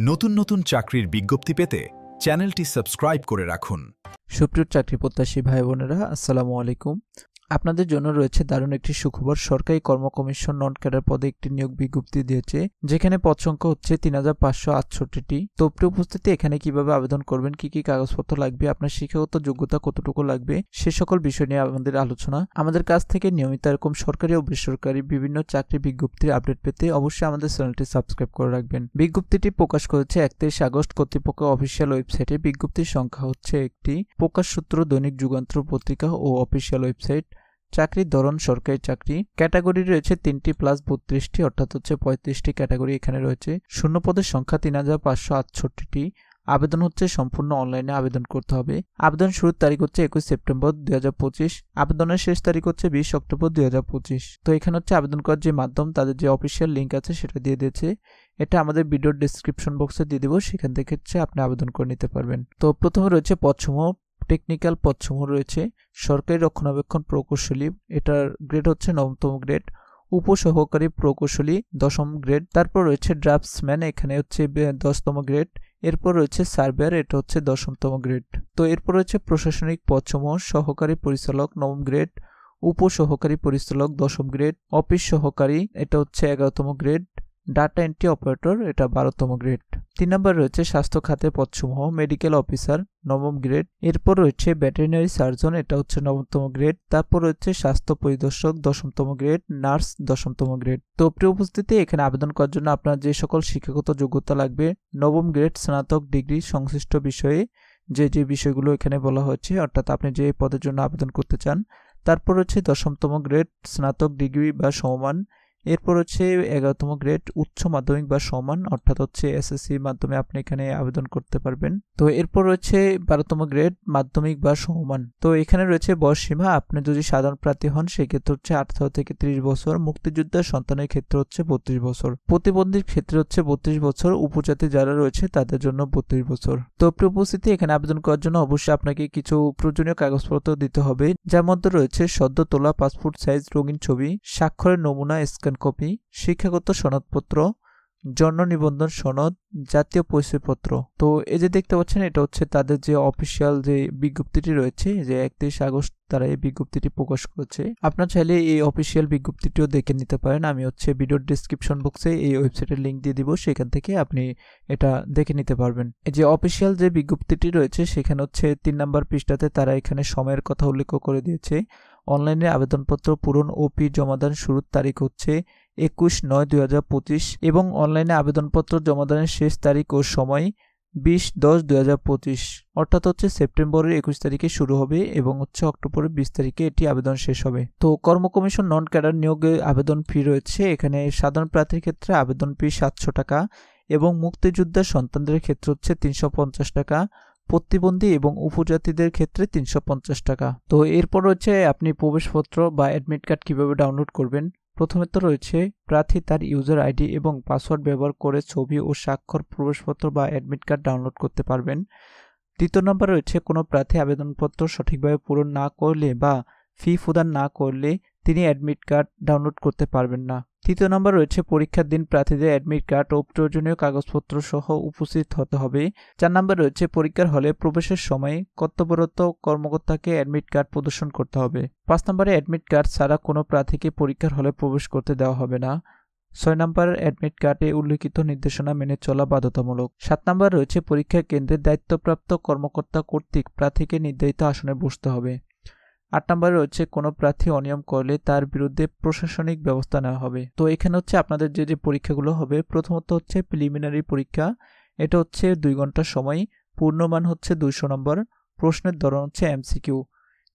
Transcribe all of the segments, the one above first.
নতুন নতুন চাকরির বিজ্ঞপ্তি পেতে চ্যানেলটি সাবস্ক্রাইব করে রাখুন। সুপ্রিয় চাকরি প্রত্যাশী ভাই বোনেরা, আসসালামু আলাইকুম। আপনাদের জন্য রয়েছে দারুণ একটি সুখবর। সরকারি কর্ম কমিশন নন ক্যাডার পদে একটি নিয়োগ বিজ্ঞপ্তি দিয়েছে, যেখানে পদ সংখ্যা হচ্ছে 3568টি। তো প্রিয় উপস্থিতি, এখানে কিভাবে আবেদন করবেন, কি কি কাগজপত্র লাগবে, আপনার শিক্ষাগত যোগ্যতা কতটুকু লাগবে, সে সকল বিষয় নিয়ে আমাদের আলোচনা। আমাদের কাছ থেকে নিয়মিত এরকম সরকারি ও বেসরকারি বিভিন্ন চাকরি বিজ্ঞপ্তির আপডেট পেতে অবশ্যই আমাদের চ্যানেলটি সাবস্ক্রাইব করে রাখবেন। বিজ্ঞপ্তিটি প্রকাশ করেছে 31 আগস্ট কর্তৃপক্ষ অফিসিয়াল ওয়েবসাইটে। বিজ্ঞপ্তির সংখ্যা হচ্ছে একটি। প্রকাশ সূত্র দৈনিক যুগান্তর পত্রিকা ও অফিসিয়াল ওয়েবসাইট। চাকরির ধরন সরকারি চাকরি। ক্যাটাগরি রয়েছে 3টি প্লাস 32টি, অর্থাৎ হচ্ছে 35টি ক্যাটাগরি এখানে রয়েছে। শূন্য পদের সংখ্যা 3568টি। আবেদন হচ্ছে সম্পূর্ণ অনলাইনে আবেদন করতে হবে। আবেদন শুরুর তারিখ হচ্ছে 21 সেপ্টেম্বর 2025। আবেদনের শেষ তারিখ হচ্ছে 20 অক্টোবর 2025। তো এখানে হচ্ছে আবেদন করার যে মাধ্যম, তাদের যে অফিসিয়াল লিঙ্ক আছে সেটা দিয়ে দিয়েছে। এটা আমাদের ভিডিওর ডেসক্রিপশন বক্সে দিয়ে দেবো, সেখান থেকে হচ্ছে আপনি আবেদন করে নিতে পারবেন। তো প্রথমে রয়েছে পদসমূহ। টেকনিক্যাল পদসমূহ রয়েছে সরকারি রক্ষণাবেক্ষণ প্রকৌশলী, এটার গ্রেড হচ্ছে 9তম গ্রেড। উপসহকারী প্রকৌশলী 10ম গ্রেড। তারপর রয়েছে ড্রাফটসম্যান, এখানে হচ্ছে 10তম গ্রেড। এরপর রয়েছে সার্ভেয়ার, এটা হচ্ছে 10তম গ্রেড। তো এরপর রয়েছে প্রশাসনিক পদসমূহ। সহকারী পরিচালক 9ম গ্রেড, উপসহকারী পরিচালক 10ম গ্রেড, অফিস সহকারী এটা হচ্ছে 11তম গ্রেড, ডাটা এন্ট্রি অপারেটর এটা 12তম গ্রেড। 3 নম্বর রয়েছে স্বাস্থ্য খাতে পদসমূহ। মেডিকেল অফিসার 9ম গ্রেড। এরপর রয়েছে ভেটেরিনারি সার্জন, এটা হচ্ছে 9তম গ্রেড। তারপর রয়েছে স্বাস্থ্য পরিদর্শক 10তম গ্রেড, নার্স 10তম গ্রেড। তো প্রিয় উপস্থিতি, এখানে আবেদন করার জন্য আপনার যে সকল শিক্ষাগত যোগ্যতা লাগবে, 9ম গ্রেড স্নাতক ডিগ্রি সংশ্লিষ্ট বিষয়ে যে বিষয়গুলো এখানে বলা হয়েছে, অর্থাৎ আপনি যে পদের জন্য আবেদন করতে চান। তারপর হচ্ছে 10তম গ্রেড স্নাতক ডিগ্রি বা সমমান। এরপর হচ্ছে 11তম গ্রেড উচ্চ মাধ্যমিক বা সমান, অর্থাৎ হচ্ছে এসএসসি মাধ্যমে আপনি এখানে আবেদন করতে পারবেন। তো এরপর রয়েছে 12তম গ্রেড মাধ্যমিক বা সমমান। তো এখানে রয়েছে বয়স সীমা। আপনি যদি সাধারণ প্রার্থী হন সেক্ষেত্রে হচ্ছে 18 থেকে 30 বছর। মুক্তিযোদ্ধার সন্তানের ক্ষেত্রে হচ্ছে 32 বছর। প্রতিবন্ধীর ক্ষেত্রে হচ্ছে 32 বছর। উপজাতি যারা রয়েছে তাদের জন্য 32 বছর। তো প্রিয় উপস্থিতি, এখানে আবেদন করার জন্য অবশ্যই আপনাকে কিছু প্রয়োজনীয় কাগজপত্র দিতে হবে, যার মধ্যে রয়েছে সদ্য তোলা পাসপোর্ট সাইজ রঙিন ছবি, স্বাক্ষরের নমুনা স্ক্যান কপি, শিক্ষাগত সনদপত্র, জন্ম নিবন্ধন সনদ, জাতীয় পরিচয়পত্র। তো এই যে দেখতে পাচ্ছেন, এটা হচ্ছে তাদের যে অফিসিয়াল যে বিজ্ঞপ্তিটি রয়েছে, যে 31 আগস্ট তারা এই বিজ্ঞপ্তিটি প্রকাশ করেছে। আপনার চাইলে এই অফিসিয়াল বিজ্ঞপ্তিটিও দেখে নিতে পারেন। আমি হচ্ছে ভিডিওর ডেসক্রিপশন বক্সে এই ওয়েবসাইটের লিঙ্ক দিয়ে দিব, সেখান থেকে আপনি এটা দেখে নিতে পারবেন। এই যে অফিসিয়াল যে বিজ্ঞপ্তিটি রয়েছে, সেখানে হচ্ছে 3 নম্বর পৃষ্ঠাতে তারা এখানে সময়ের কথা উল্লেখ করে দিয়েছে। অনলাইনে আবেদনপত্র পূরণ ও ফি জমাদান শুরুর তারিখ হচ্ছে 21/9/2025 এবং অনলাইনে আবেদনপত্র জমাদানের শেষ তারিখ ও সময় 20/10/2025, অর্থাৎ হচ্ছে সেপ্টেম্বরের 21 তারিখে শুরু হবে এবং হচ্ছে অক্টোবরের 20 তারিখে এটি আবেদন শেষ হবে। তো কর্ম কমিশন নন ক্যাডার নিয়োগে আবেদন ফি রয়েছে। এখানে সাধারণ প্রার্থীর ক্ষেত্রে আবেদন ফি 700 টাকা এবং মুক্তিযোদ্ধার সন্তানদের ক্ষেত্রে হচ্ছে 350 টাকা, প্রতিবন্ধী এবং উপজাতিদের ক্ষেত্রে 350 টাকা। তো এরপর রয়েছে আপনি প্রবেশপত্র বা অ্যাডমিট কার্ড কিভাবে ডাউনলোড করবেন। প্রথমে তো রয়েছে প্রার্থী তার ইউজার আইডি এবং পাসওয়ার্ড ব্যবহার করে ছবি ও স্বাক্ষর প্রবেশপত্র বা অ্যাডমিট কার্ড ডাউনলোড করতে পারবেন। দ্বিতীয় নম্বর রয়েছে কোনো প্রার্থী আবেদনপত্র সঠিকভাবে পূরণ না করলে বা ফি প্রদান না করলে তিনি অ্যাডমিট কার্ড ডাউনলোড করতে পারবেন না। তৃতীয় নম্বর রয়েছে পরীক্ষার দিন প্রার্থীদের অ্যাডমিট কার্ড ও প্রয়োজনীয় কাগজপত্র সহ উপস্থিত হতে হবে। 4 নম্বর রয়েছে পরীক্ষার হলে প্রবেশের সময় কর্তব্যরত কর্মকর্তাকে অ্যাডমিট কার্ড প্রদর্শন করতে হবে। 5 নম্বরে অ্যাডমিট কার্ড ছাড়া কোনো প্রার্থীকে পরীক্ষার হলে প্রবেশ করতে দেওয়া হবে না। 6 নম্বর অ্যাডমিট কার্ডে উল্লিখিত নির্দেশনা মেনে চলা বাধ্যতামূলক। 7 নম্বর রয়েছে পরীক্ষা কেন্দ্রের দায়িত্বপ্রাপ্ত কর্মকর্তা কর্তৃক প্রার্থীকে নির্ধারিত আসনে বসতে হবে। 8 নম্বরে রয়েছে কোনো প্রার্থী অনিয়ম করলে তার বিরুদ্ধে প্রশাসনিক ব্যবস্থা নেওয়া হবে। তো এখানে হচ্ছে আপনাদের যে পরীক্ষাগুলো হবে, প্রথমত হচ্ছে প্রিলিমিনারি পরীক্ষা, এটা হচ্ছে 2 ঘন্টা সময়, পূর্ণমান হচ্ছে 200 নম্বর, প্রশ্নের ধরন হচ্ছে এমসিকিউ,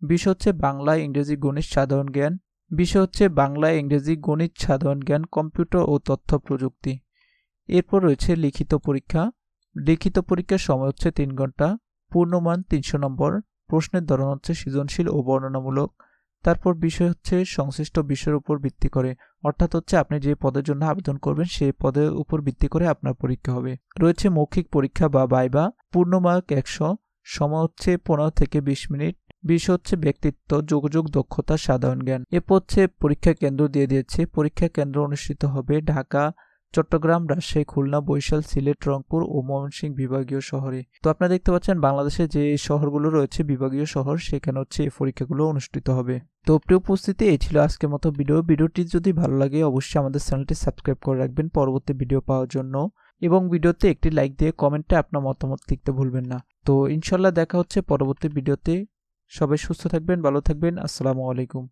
বিষয় হচ্ছে বাংলা ইংরেজি গণিত সাধারণ জ্ঞান, বিষয় হচ্ছে বাংলা ইংরেজি গণিত সাধারণ জ্ঞান, কম্পিউটার ও তথ্য প্রযুক্তি। এরপর রয়েছে লিখিত পরীক্ষা। লিখিত পরীক্ষার সময় হচ্ছে 3 ঘন্টা, পূর্ণমান 300 নম্বর, প্রশ্নের ধরন হচ্ছে সৃজনশীল ও বর্ণনামূলক। তারপর বিষয় হচ্ছে সংশ্লিষ্ট বিষয়ের উপর ভিত্তি করে, অর্থাৎ হচ্ছে আপনি যে পদের জন্য আবেদন করবেন সেই পদের উপর ভিত্তি করে আপনার পরীক্ষা হবে। রয়েছে মৌখিক পরীক্ষা বা ভাইভা, পূর্ণমার্ক 100, সময় হচ্ছে 15 থেকে 20 মিনিট, বিষয় হচ্ছে ব্যক্তিত্ব, যোগাযোগ দক্ষতা, সাধারণ জ্ঞান। এরপর হচ্ছে পরীক্ষা কেন্দ্র দিয়ে দিয়েছে। পরীক্ষা কেন্দ্র অনুষ্ঠিত হবে ঢাকা, চট্টগ্রাম, রাজশাহী, খুলনা, বরিশাল, সিলেট, রংপুর ও ময়মনসিংহ বিভাগীয় শহরে। তো আপনারা দেখতে পাচ্ছেন বাংলাদেশে যে শহরগুলো রয়েছে বিভাগীয় শহর, সেখানে হচ্ছে এই পরীক্ষাগুলো অনুষ্ঠিত হবে। তো প্রিয় উপস্থিতি, এই ছিল আজকের মতো ভিডিওটি যদি ভালো লাগে অবশ্যই আমাদের চ্যানেলটি সাবস্ক্রাইব করে রাখবেন পরবর্তী ভিডিও পাওয়ার জন্য, এবং ভিডিওতে একটি লাইক দিয়ে কমেন্টে আপনার মতামত লিখতে ভুলবেন না। তো ইনশাল্লাহ দেখা হচ্ছে পরবর্তী ভিডিওতে। সবাই সুস্থ থাকবেন, ভালো থাকবেন। আসসালামু আলাইকুম।